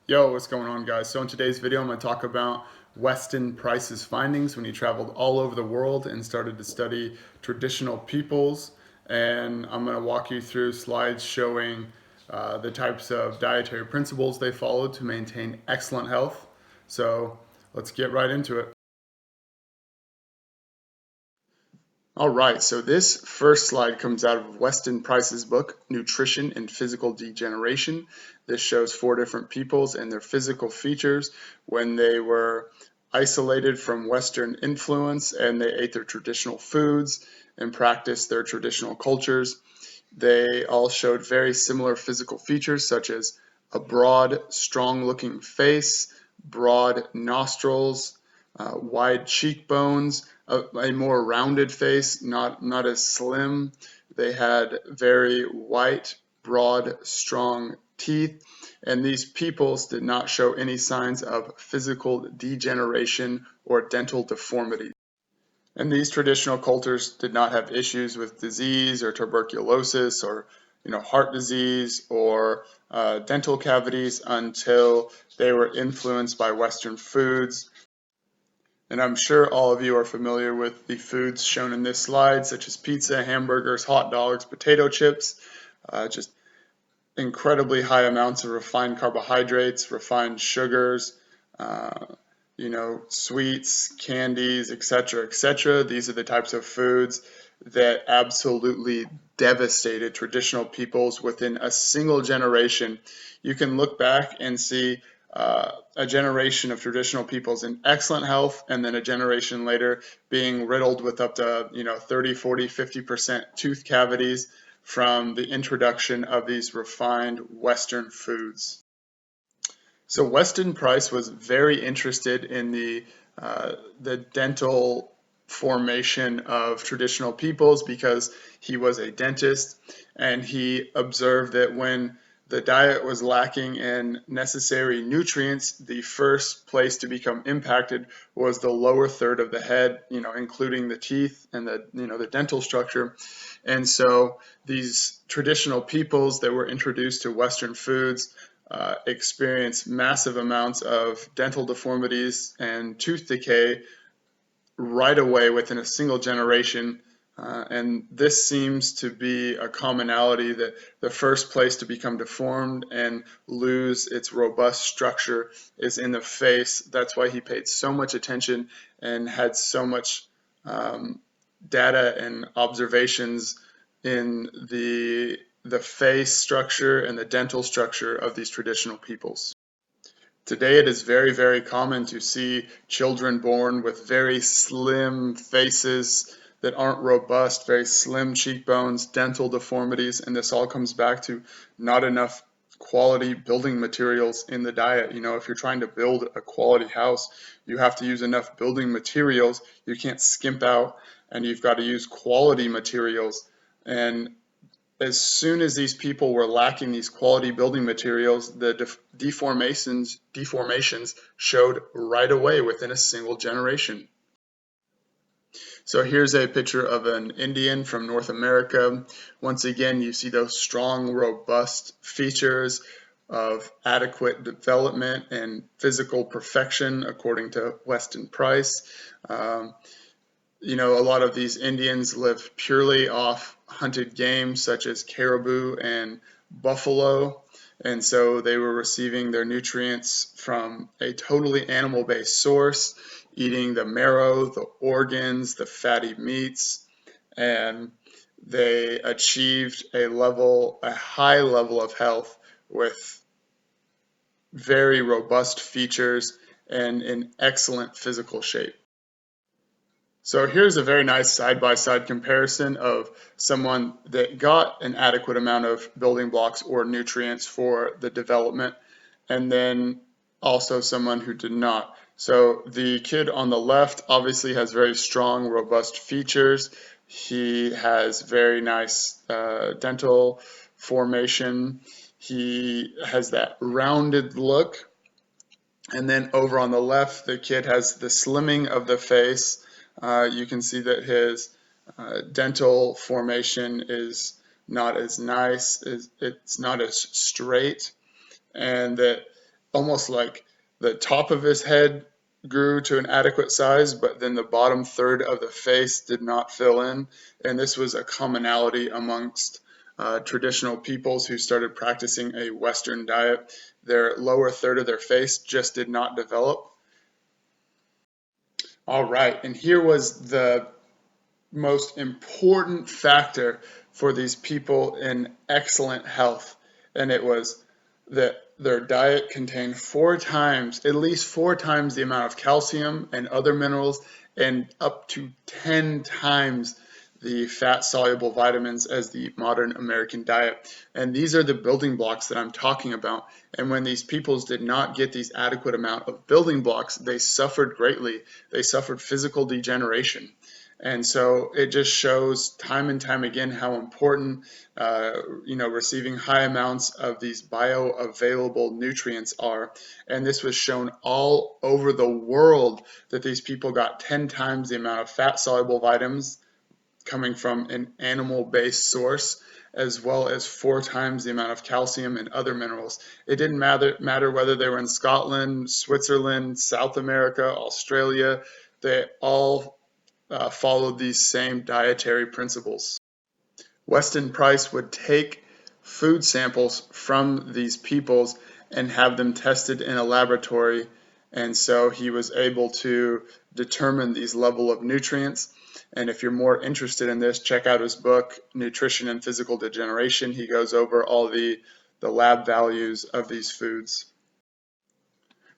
Yo, what's going on, guys? So in today's video, I'm going to talk about Weston Price's findings when he traveled all over the world and started to study traditional peoples. And I'm going to walk you through slides showing the types of dietary principles they followed to maintain excellent health. So let's get right into it. All right, so this first slide comes out of Weston Price's book, Nutrition and Physical Degeneration. This shows 4 different peoples and their physical features when they were isolated from Western influence and they ate their traditional foods and practiced their traditional cultures. They all showed very similar physical features such as a broad, strong-looking face, broad nostrils, wide cheekbones, a more rounded face, not as slim. They had very white, broad, strong teeth, and these peoples did not show any signs of physical degeneration or dental deformity. And these traditional cultures did not have issues with disease or tuberculosis or heart disease or dental cavities until they were influenced by Western foods. And I'm sure all of you are familiar with the foods shown in this slide, such as pizza, hamburgers, hot dogs, potato chips, just incredibly high amounts of refined carbohydrates, refined sugars, sweets, candies, etc., etc. These are the types of foods that absolutely devastated traditional peoples within a single generation. You can look back and see a generation of traditional peoples in excellent health, and then a generation later being riddled with up to 30, 40, 50% tooth cavities from the introduction of these refined Western foods. So Weston Price was very interested in the dental formation of traditional peoples because he was a dentist, and he observed that when the diet was lacking in necessary nutrients, the first place to become impacted was the lower third of the head, including the teeth and the dental structure. And so these traditional peoples that were introduced to Western foods experience massive amounts of dental deformities and tooth decay right away within a single generation. And this seems to be a commonality, that the first place to become deformed and lose its robust structure is in the face. That's why he paid so much attention and had so much data and observations in the face structure and the dental structure of these traditional peoples. Today it is very, very common to see children born with very slim faces that aren't robust, very slim cheekbones, dental deformities, and this all comes back to not enough quality building materials in the diet. If you're trying to build a quality house, you have to use enough building materials. You can't skimp out, and you've got to use quality materials. And as soon as these people were lacking these quality building materials, the deformations showed right away within a single generation. So here's a picture of an Indian from North America. Once again, you see those strong, robust features of adequate development and physical perfection, according to Weston Price. A lot of these Indians live purely off hunted game, such as caribou and buffalo, and so they were receiving their nutrients from a totally animal-based source, eating the marrow, the organs, the fatty meats, and they achieved a high level of health with very robust features and in excellent physical shape. So here's a very nice side-by-side comparison of someone that got an adequate amount of building blocks or nutrients for the development, and then also someone who did not. So the kid on the left obviously has very strong, robust features. He has very nice dental formation. He has that rounded look. And then over on the left, the kid has the slimming of the face. You can see that his dental formation is not as nice, it's not as straight, and that almost like the top of his head grew to an adequate size, but then the bottom third of the face did not fill in. And this was a commonality amongst traditional peoples who started practicing a Western diet. Their lower third of their face just did not develop. All right, and here was the most important factor for these people in excellent health, and it was that their diet contained at least four times the amount of calcium and other minerals, and up to 10 times the fat soluble vitamins as the modern American diet. And these are the building blocks that I'm talking about. And when these peoples did not get these adequate amount of building blocks, they suffered greatly. They suffered physical degeneration. And so it just shows time and time again how important, receiving high amounts of these bioavailable nutrients are. And this was shown all over the world that these people got 10 times the amount of fat soluble vitamins coming from an animal-based source, as well as four times the amount of calcium and other minerals. It didn't matter whether they were in Scotland, Switzerland, South America, Australia. They all followed these same dietary principles. Weston Price would take food samples from these peoples and have them tested in a laboratory, and so he was able to determine these level of nutrients. And if you're more interested in this, check out his book, Nutrition and Physical Degeneration. He goes over all the lab values of these foods.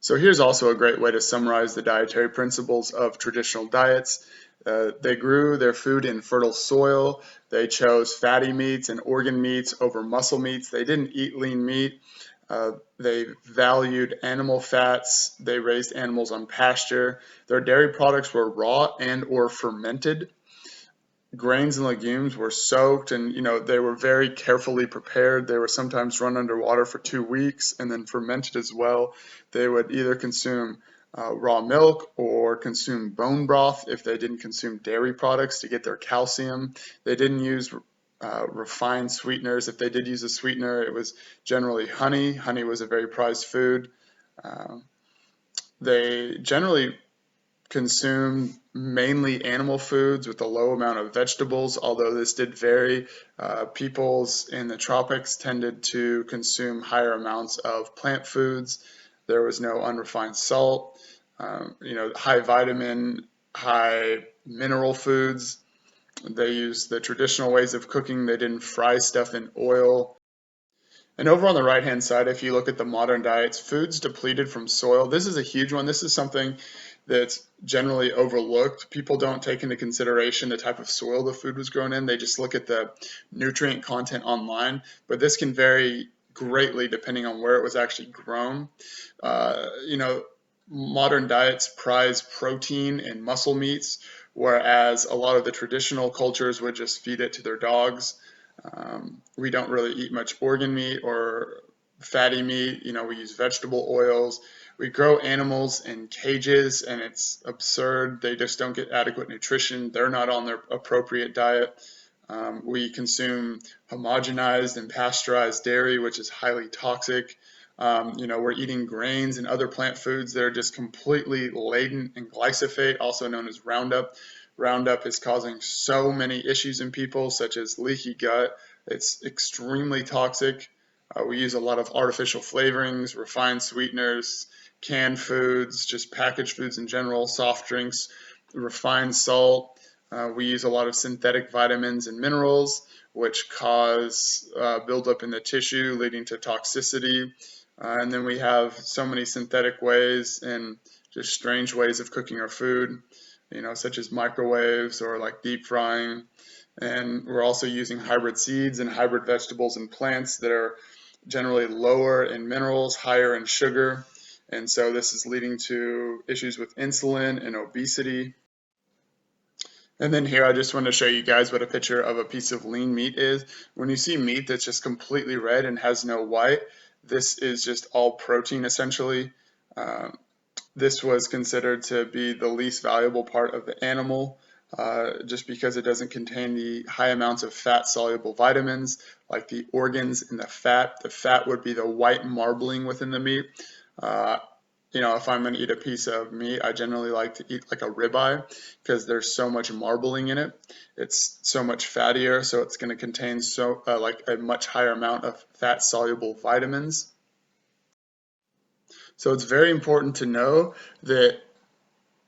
So here's also a great way to summarize the dietary principles of traditional diets. They grew their food in fertile soil. They chose fatty meats and organ meats over muscle meats. They didn't eat lean meat. They valued animal fats. They raised animals on pasture. Their dairy products were raw and or fermented. Grains and legumes were soaked, and they were very carefully prepared. They were sometimes run under water for 2 weeks and then fermented as well. They would either consume raw milk or consume bone broth if they didn't consume dairy products to get their calcium. They didn't use refined sweeteners. If they did use a sweetener, it was generally honey. Honey was a very prized food. They generally consume mainly animal foods with a low amount of vegetables, although this did vary. Peoples in the tropics tended to consume higher amounts of plant foods. There was no unrefined salt, high vitamin, high mineral foods. They used the traditional ways of cooking. They didn't fry stuff in oil. And over on the right-hand side, if you look at the modern diets, foods depleted from soil, this is a huge one. This is something that's generally overlooked. People don't take into consideration the type of soil the food was grown in. They just look at the nutrient content online, but this can vary greatly depending on where it was actually grown. Modern diets prize protein and muscle meats, whereas a lot of the traditional cultures would just feed it to their dogs. We don't really eat much organ meat or fatty meat. We use vegetable oils. We grow animals in cages, and it's absurd. They just don't get adequate nutrition. They're not on their appropriate diet. We consume homogenized and pasteurized dairy, which is highly toxic. We're eating grains and other plant foods that are just completely laden in glyphosate, also known as Roundup. Roundup is causing so many issues in people, such as leaky gut. It's extremely toxic. We use a lot of artificial flavorings, refined sweeteners, canned foods, just packaged foods in general, soft drinks, refined salt. We use a lot of synthetic vitamins and minerals, which cause buildup in the tissue, leading to toxicity. And then we have so many synthetic ways and just strange ways of cooking our food, such as microwaves or like deep frying. And we're also using hybrid seeds and hybrid vegetables and plants that are generally lower in minerals, higher in sugar. And so this is leading to issues with insulin and obesity. And then here I just want to show you guys what a picture of a piece of lean meat is. When you see meat that's just completely red and has no white, this is just all protein essentially. This was considered to be the least valuable part of the animal, just because it doesn't contain the high amounts of fat soluble vitamins like the organs and the fat. The fat would be the white marbling within the meat. Uh, if I'm going to eat a piece of meat, I generally like to eat like a ribeye because there's so much marbling in it. It's so much fattier, so it's going to contain like a much higher amount of fat-soluble vitamins. So it's very important to know that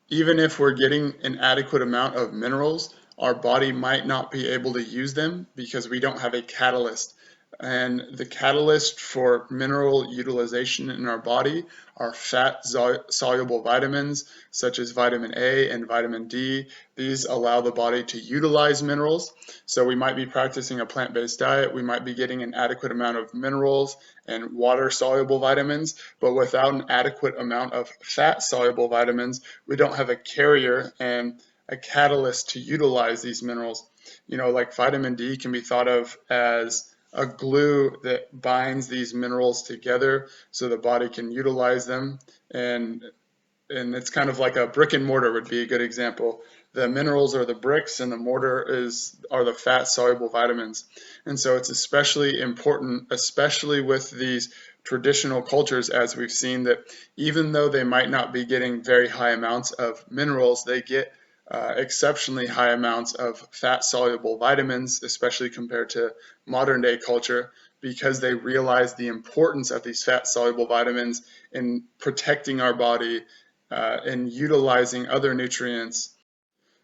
even if we're getting an adequate amount of minerals, our body might not be able to use them because we don't have a catalyst. And the catalyst for mineral utilization in our body are fat soluble vitamins such as vitamin A and vitamin D. These allow the body to utilize minerals. So we might be practicing a plant-based diet. We might be getting an adequate amount of minerals and water soluble vitamins, but without an adequate amount of fat soluble vitamins, we don't have a carrier and a catalyst to utilize these minerals. Like vitamin D can be thought of as a glue that binds these minerals together so the body can utilize them. And it's kind of like a brick and mortar would be a good example. The minerals are the bricks and the mortar are the fat soluble vitamins. And so it's especially important, especially with these traditional cultures, as we've seen, that even though they might not be getting very high amounts of minerals, they get exceptionally high amounts of fat soluble vitamins, especially compared to modern day culture, because they realize the importance of these fat soluble vitamins in protecting our body and utilizing other nutrients.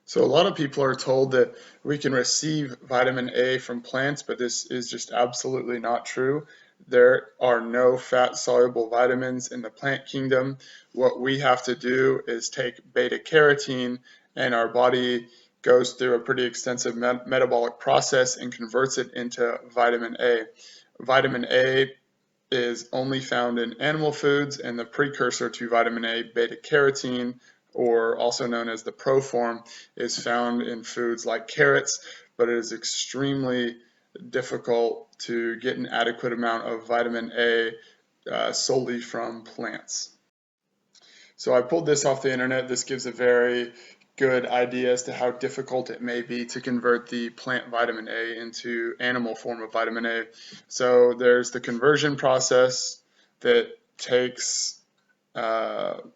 So a lot of people are told that we can receive vitamin A from plants, but this is just absolutely not true. There are no fat soluble vitamins in the plant kingdom. What we have to do is take beta carotene, and our body goes through a pretty extensive metabolic process and converts it into vitamin A. Vitamin A is only found in animal foods, and the precursor to vitamin A, beta carotene, or also known as the proform, is found in foods like carrots, but it is extremely difficult to get an adequate amount of vitamin A solely from plants. So I pulled this off the internet. This gives a very good idea as to how difficult it may be to convert the plant vitamin A into animal form of vitamin A. So there's the conversion process that takes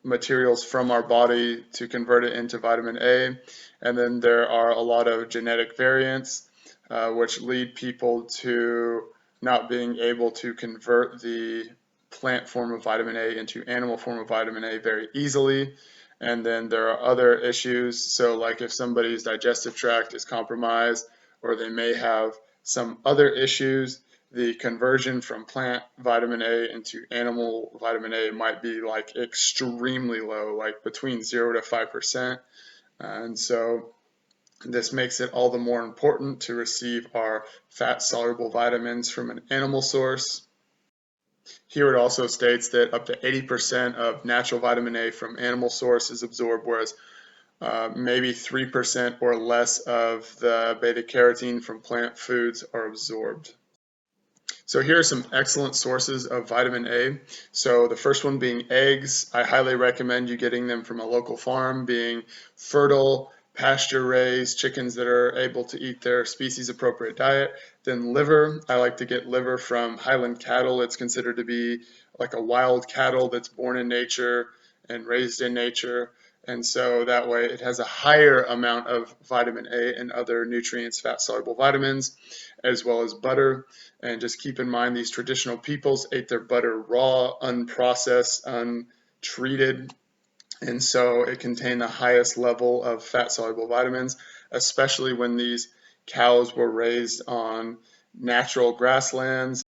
materials from our body to convert it into vitamin A. And then there are a lot of genetic variants which lead people to not being able to convert the plant form of vitamin A into animal form of vitamin A very easily. And then there are other issues. So like if somebody's digestive tract is compromised, or they may have some other issues, the conversion from plant vitamin A into animal vitamin A might be like extremely low, like between 0 to 5%. And so this makes it all the more important to receive our fat soluble vitamins from an animal source. Here it also states that up to 80% of natural vitamin A from animal source is absorbed, whereas maybe 3% or less of the beta carotene from plant foods are absorbed. So here are some excellent sources of vitamin A. So the first one being eggs. I highly recommend you getting them from a local farm, being fertile, pasture-raised chickens that are able to eat their species-appropriate diet. Then liver. I like to get liver from Highland cattle. It's considered to be like a wild cattle that's born in nature and raised in nature. And so that way it has a higher amount of vitamin A and other nutrients, fat-soluble vitamins, as well as butter. And just keep in mind, these traditional peoples ate their butter raw, unprocessed, untreated, and so it contained the highest level of fat-soluble vitamins, especially when these cows were raised on natural grasslands.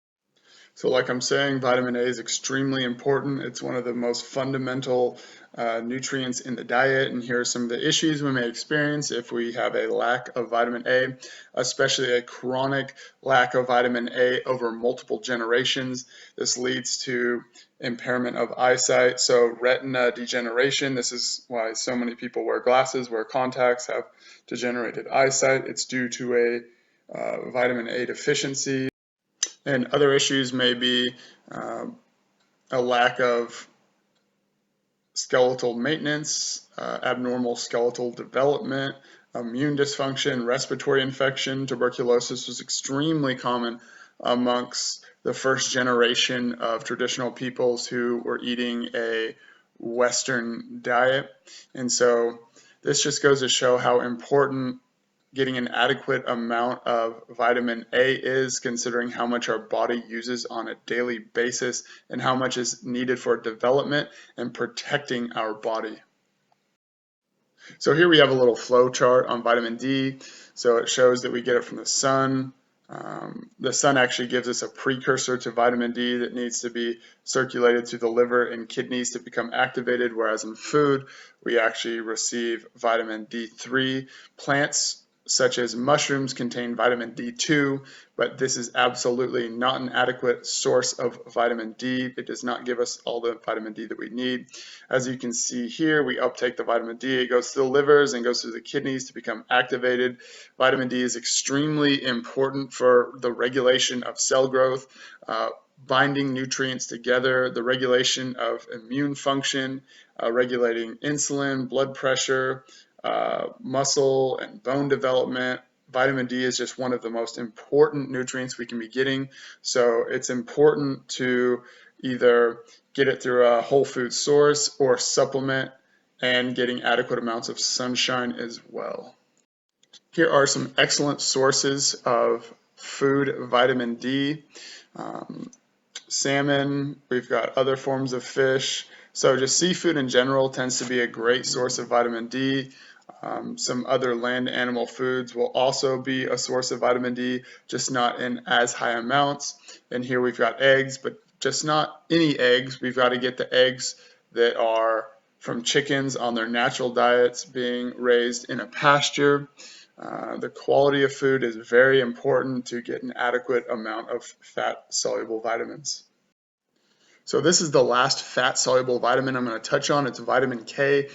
So like I'm saying, vitamin A is extremely important. It's one of the most fundamental nutrients in the diet, and here are some of the issues we may experience if we have a lack of vitamin A, especially a chronic lack of vitamin A over multiple generations. This leads to impairment of eyesight, so retina degeneration. This is why so many people wear glasses, wear contacts, have degenerated eyesight. It's due to a vitamin A deficiency. And other issues may be a lack of skeletal maintenance, abnormal skeletal development, immune dysfunction, respiratory infection. Tuberculosis was extremely common amongst the first generation of traditional peoples who were eating a Western diet. And so this just goes to show how important getting an adequate amount of vitamin A is, considering how much our body uses on a daily basis and how much is needed for development and protecting our body. So here we have a little flow chart on vitamin D. So it shows that we get it from the sun. The sun actually gives us a precursor to vitamin D that needs to be circulated through the liver and kidneys to become activated, whereas in food, we actually receive vitamin D3. Plants such as mushrooms contain vitamin D2, but this is absolutely not an adequate source of vitamin D. It does not give us all the vitamin D that we need. As you can see here, we uptake the vitamin D. It goes to the livers and goes through the kidneys to become activated. Vitamin D is extremely important for the regulation of cell growth, binding nutrients together, the regulation of immune function, regulating insulin, blood pressure, muscle and bone development. Vitamin D is just one of the most important nutrients we can be getting. So it's important to either get it through a whole food source or supplement and getting adequate amounts of sunshine as well. Here are some excellent sources of food vitamin D. Salmon, we've got other forms of fish. So just seafood in general tends to be a great source of vitamin D. Some other land animal foods will also be a source of vitamin D, just not in as high amounts. And here we've got eggs, but just not any eggs. We've got to get the eggs that are from chickens on their natural diets being raised in a pasture. The quality of food is very important to get an adequate amount of fat-soluble vitamins. So this is the last fat-soluble vitamin I'm going to touch on. It's vitamin K.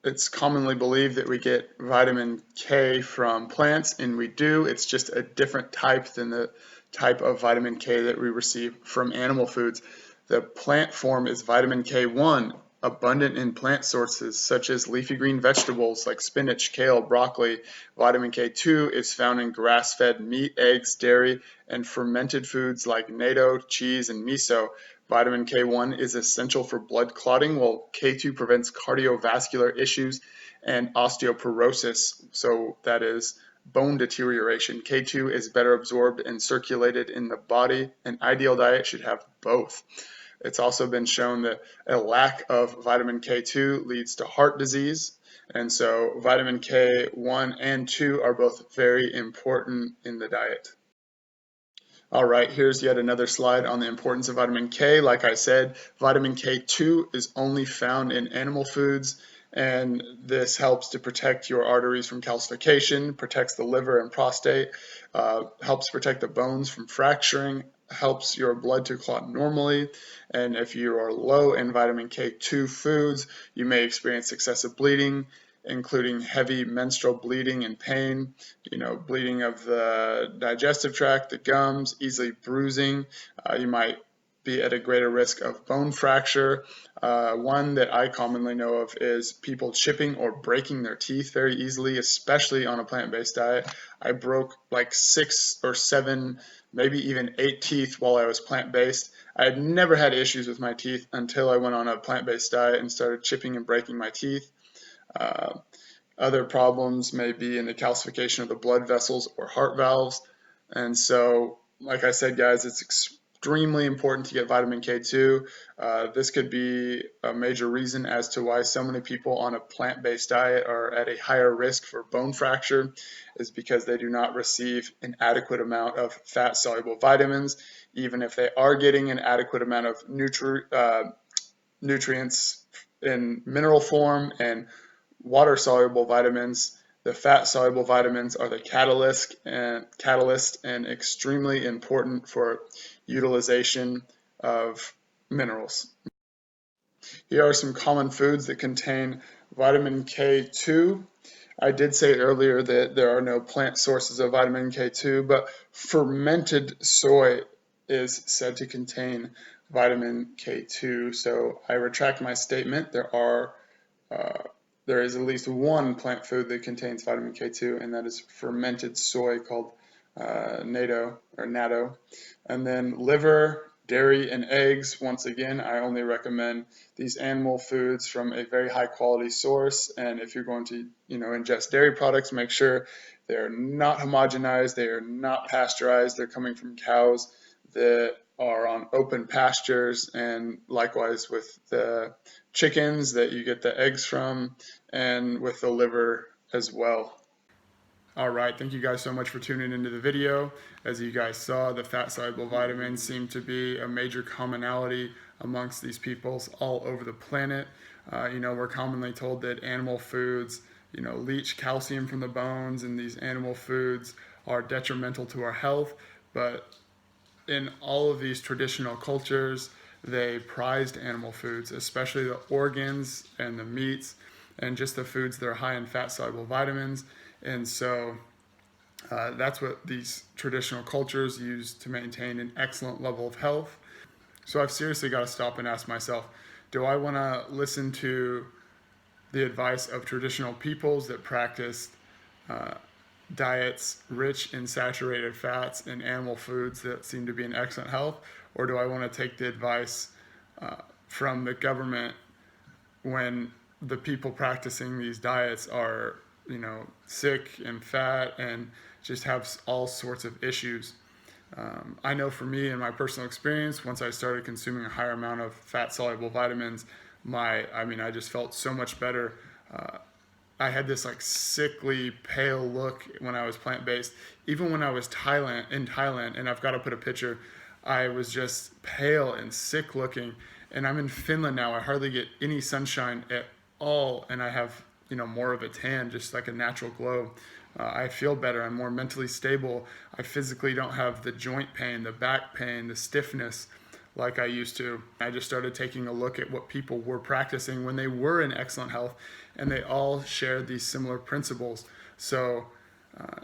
It's commonly believed that we get vitamin K from plants, and we do. It's just a different type than the type of vitamin K that we receive from animal foods. The plant form is vitamin K1, abundant in plant sources such as leafy green vegetables like spinach, kale, broccoli. Vitamin K2 is found in grass-fed meat, eggs, dairy, and fermented foods like natto, cheese, and miso. Vitamin K1 is essential for blood clotting, while K2 prevents cardiovascular issues and osteoporosis, so that is bone deterioration. K2 is better absorbed and circulated in the body. An ideal diet should have both. It's also been shown that a lack of vitamin K2 leads to heart disease, and so vitamin K1 and 2 are both very important in the diet. All right, here's yet another slide on the importance of vitamin K. Like I said, vitamin K2 is only found in animal foods, and this helps to protect your arteries from calcification, protects the liver and prostate, helps protect the bones from fracturing, helps your blood to clot normally. And if you are low in vitamin K2 foods, you may experience excessive bleeding, including heavy menstrual bleeding and pain, bleeding of the digestive tract, the gums, easily bruising. You might be at a greater risk of bone fracture. One that I commonly know of is people chipping or breaking their teeth very easily, especially on a plant-based diet. I broke like 6 or 7, maybe even 8 teeth while I was plant-based. I had never had issues with my teeth until I went on a plant-based diet and started chipping and breaking my teeth. Other problems may be in the calcification of the blood vessels or heart valves. And so, like I said, guys, it's extremely important to get vitamin K2. This could be a major reason as to why so many people on a plant-based diet are at a higher risk for bone fracture, is because they do not receive an adequate amount of fat-soluble vitamins. Even if they are getting an adequate amount of nutrients in mineral form and water-soluble vitamins, the fat-soluble vitamins are the catalyst and extremely important for utilization of minerals. Here are some common foods that contain vitamin K2. I did say earlier that there are no plant sources of vitamin K2, but fermented soy is said to contain vitamin K2. So I retract my statement. There is at least one plant food that contains vitamin K2, and that is fermented soy called natto. And then liver, dairy, and eggs. Once again, I only recommend these animal foods from a very high quality source. And if you're going to, ingest dairy products, make sure they're not homogenized, they are not pasteurized, they're coming from cows that are on open pastures, and likewise with the chickens that you get the eggs from, and with the liver as well. All right, thank you guys so much for tuning into the video. As you guys saw, the fat-soluble vitamins seem to be a major commonality amongst these peoples all over the planet. We're commonly told that animal foods, leach calcium from the bones, and these animal foods are detrimental to our health. But in all of these traditional cultures, they prized animal foods, especially the organs and the meats, and just the foods that are high in fat-soluble vitamins. And so that's what these traditional cultures use to maintain an excellent level of health. So I've seriously got to stop and ask myself, do I want to listen to the advice of traditional peoples that practiced diets rich in saturated fats and animal foods that seem to be in excellent health? Or do I want to take the advice from the government when the people practicing these diets are sick and fat and just have all sorts of issues? I know for me, in my personal experience, once I started consuming a higher amount of fat-soluble vitamins, I just felt so much better. I had this sickly pale look when I was plant-based. Even when I was in Thailand, and I've got to put a picture, I was just pale and sick looking. And I'm in Finland now. I hardly get any sunshine at all, and I have more of a tan, just like a natural glow. I feel better. I'm more mentally stable. I physically don't have the joint pain, the back pain, the stiffness like I used to. I just started taking a look at what people were practicing when they were in excellent health, and they all shared these similar principles. So,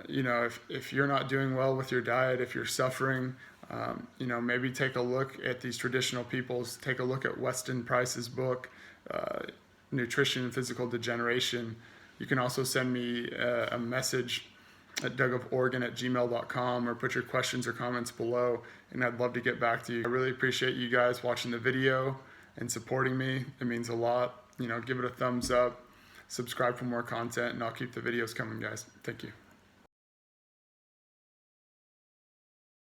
if you're not doing well with your diet, if you're suffering, maybe take a look at these traditional peoples. Take a look at Weston Price's book, Nutrition and Physical Degeneration. You can also send me a message at dougofOregon@gmail.com, or put your questions or comments below, and I'd love to get back to you. I really appreciate you guys watching the video and supporting me. It means a lot. Give it a thumbs up, subscribe for more content, and I'll keep the videos coming, guys. Thank you.